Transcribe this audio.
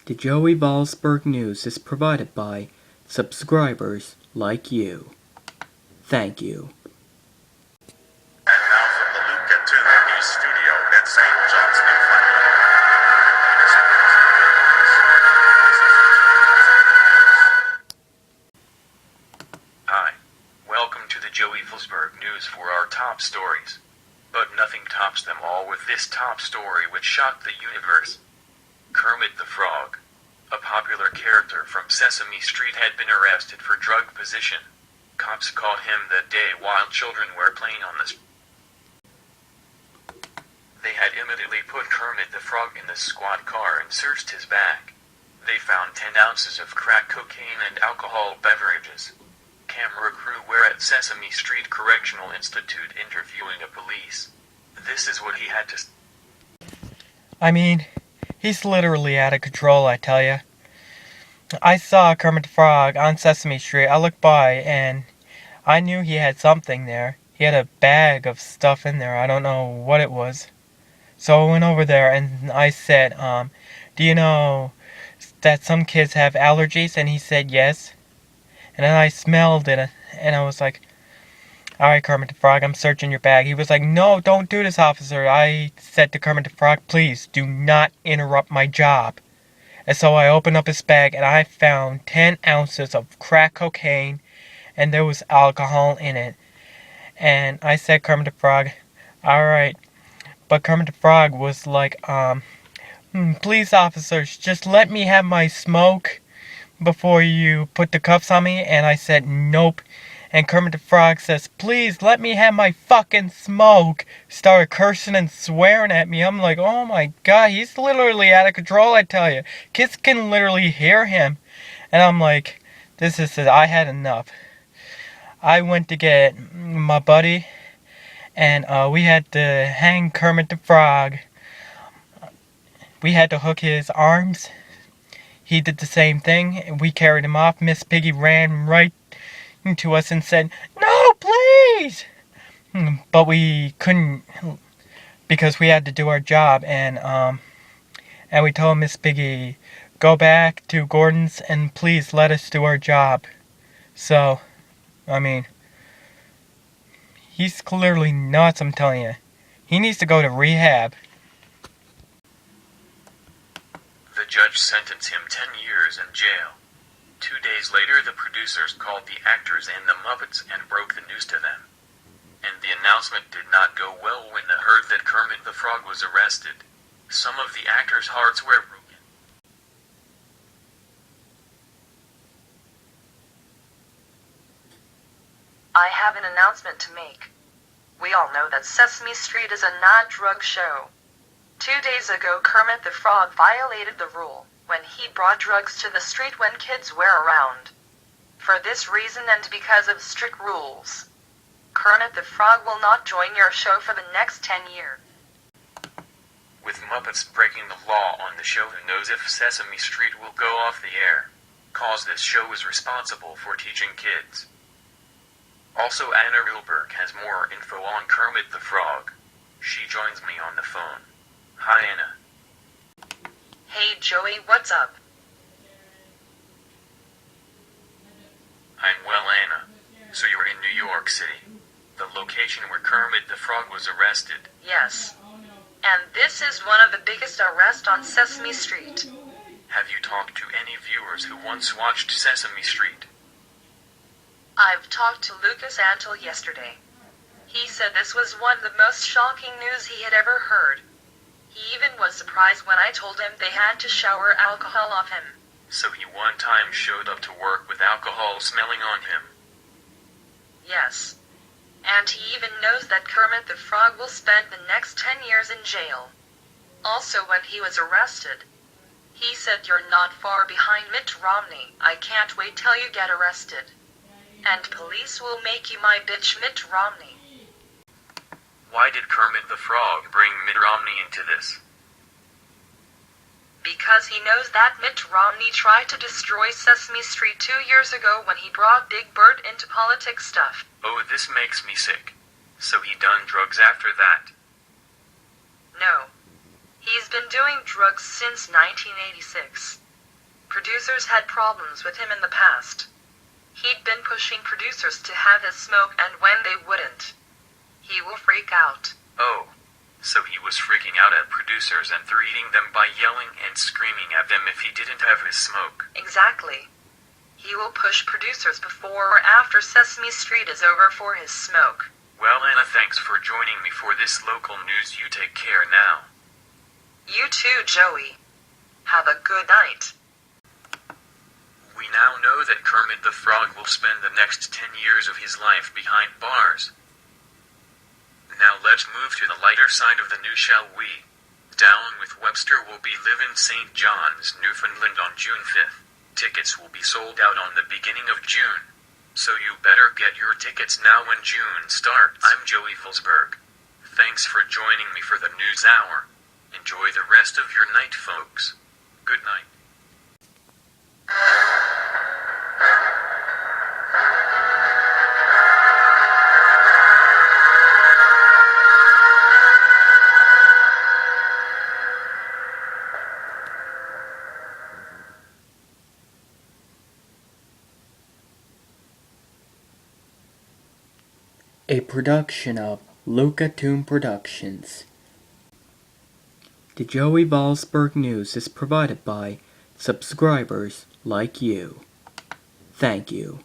The Joey Voulsberg news is provided by subscribers like you. Thank you. And now from the Luke and Tuna News Studio at St. John's, Newfoundland. Hi, welcome to the Joey Voulsberg news for our top stories. But nothing tops them all with this top story which shocked the universe. Kermit the Frog, a popular character from Sesame Street, had been arrested for drug possession. Cops caught him that day while children were playing on the street. They had immediately put Kermit the Frog in the squad car and searched his bag. They found 10 ounces of crack cocaine and alcohol beverages. Camera crew were at Sesame Street Correctional Institute interviewing a police. This is what he had to say. I mean, he's literally out of control, I tell ya. I saw Kermit the Frog on Sesame Street. I looked by and I knew he had something there. He had a bag of stuff in there. I don't know what it was. So I went over there and I said, do you know that some kids have allergies? And he said yes. And then I smelled it and I was like, alright, Kermit the Frog, I'm searching your bag. He was like, no, don't do this, officer. I said to Kermit the Frog, please do not interrupt my job. And so I opened up his bag and I found 10 ounces of crack cocaine and there was alcohol in it. And I said, Kermit the Frog, alright. But Kermit the Frog was like, please, officers, just let me have my smoke before you put the cuffs on me. And I said, nope. And Kermit the Frog says, please let me have my fucking smoke. Started cursing and swearing at me. I'm like, oh my god, he's literally out of control, I tell you. Kids can literally hear him. And I'm like, this is it. I had enough. I went to get my buddy. And we had to hang Kermit the Frog. We had to hook his arms. He did the same thing. We carried him off. Miss Piggy ran right to us and said, no, please! But we couldn't because we had to do our job. And we told Miss Piggy, go back to Gordon's and please let us do our job. So, I mean, he's clearly nuts, I'm telling you. He needs to go to rehab. The judge sentenced him 10 years in jail. 2 days later, the producers called the actors and the Muppets and broke the news to them. And the announcement did not go well when they heard that Kermit the Frog was arrested. Some of the actors' hearts were broken. I have an announcement to make. We all know that Sesame Street is a non-drug show. 2 days ago, Kermit the Frog violated the rule when he brought drugs to the street when kids were around. For this reason and because of strict rules, Kermit the Frog will not join your show for the next 10 years. With Muppets breaking the law on the show, who knows if Sesame Street will go off the air, cause this show is responsible for teaching kids. Also, Anna Voulsberg has more info on Kermit the Frog. She joins me on the phone. Hi, Anna. Hey Joey, what's up? I'm well, Anna. So you're in New York City, the location where Kermit the Frog was arrested. Yes. And this is one of the biggest arrests on Sesame Street. Have you talked to any viewers who once watched Sesame Street? I've talked to Lucas Antle yesterday. He said this was one of the most shocking news he had ever heard. He even was surprised when I told him they had to shower alcohol off him. So he one time showed up to work with alcohol smelling on him. Yes. And he even knows that Kermit the Frog will spend the next 10 years in jail. Also, when he was arrested, he said, you're not far behind Mitt Romney. I can't wait till you get arrested. And police will make you my bitch, Mitt Romney. Why did Kermit the Frog bring Mitt Romney into this? Because he knows that Mitt Romney tried to destroy Sesame Street 2 years ago when he brought Big Bird into politics stuff. Oh, this makes me sick. So he done drugs after that? No. He's been doing drugs since 1986. producers had problems with him in the past. He'd been pushing producers to have his smoke, and when they wouldn't, he will freak out. Oh, so he was freaking out at producers and threatening them by yelling and screaming at them if he didn't have his smoke. Exactly. He will push producers before or after Sesame Street is over for his smoke. Well, Anna, thanks for joining me for this local news. You take care now. You too, Joey. Have a good night. We now know that Kermit the Frog will spend the next 10 years of his life behind bars. Now let's move to the lighter side of the news, shall we? Down with Webster will be live in St. John's, Newfoundland on June 5th. Tickets will be sold out on the beginning of June. So you better get your tickets now when June starts. I'm Joey Voulsberg. Thanks for joining me for the news hour. Enjoy the rest of your night, folks. Good night. A production of Luca Toon Productions. The Joey Voulsberg News is provided by subscribers like you. Thank you.